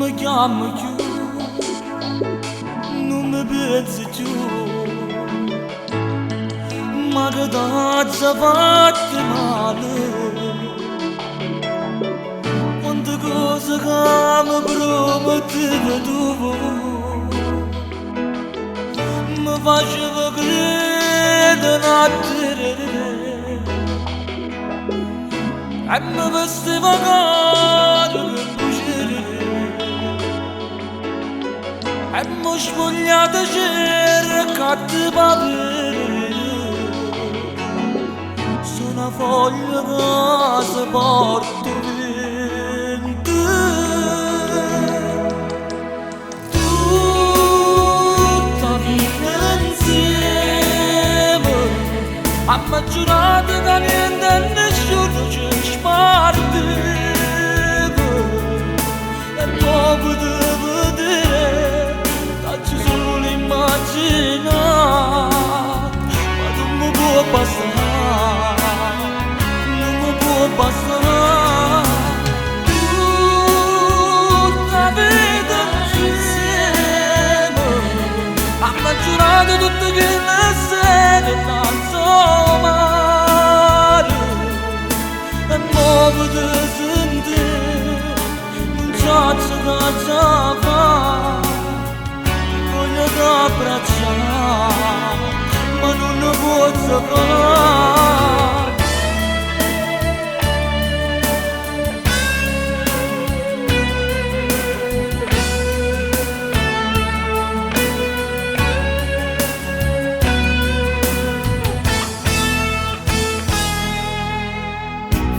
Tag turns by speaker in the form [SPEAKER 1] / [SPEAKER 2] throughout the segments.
[SPEAKER 1] mi chiamo più, non mi pensi più, ma che t'ha fatto male. Quante cose che mi promettevi tu, mi faceva credere a te. E mi vestiva caro che bucere, e mi spogliato cercate papere. Sono una foglia che si porta vento. Tutta vita insieme, abbiamo giurato che niente e nessuno ci sparteva. E poi potevo vedere, faccio solo immaginare, ma non mi può passare, non mi può passare. Tutta vita insieme, abbiamo giurato tutte che le sere tanto male. E mo' pote sentire, non c'ho che già fa, voglio che abbracciare, ma non ne posso fare.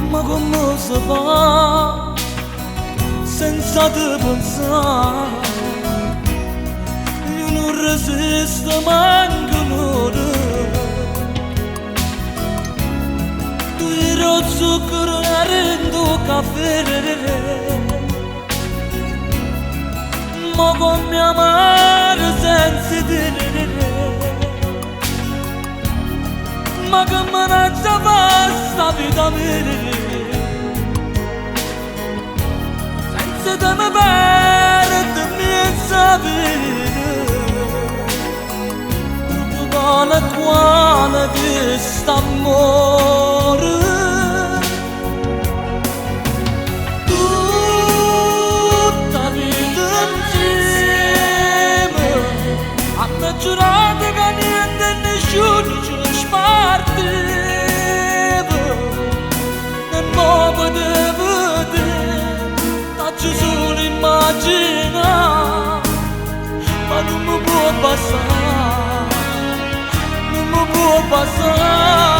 [SPEAKER 1] Ma come si fa senza te pensare? Io non resisto manco un'ora. Tu eri il zucchero nero caffè, ma come amare senza te. Ma che manaccia fa sta vita mia, senza te mi perde senza vita. Tutto vale quale di st'amore. Tutta vita insieme, abbiamo giurato che niente e nessuno ci sparteva. E mo' potevo vedere, faccio solo immaginare, ma non mi può passare, non mi può passare.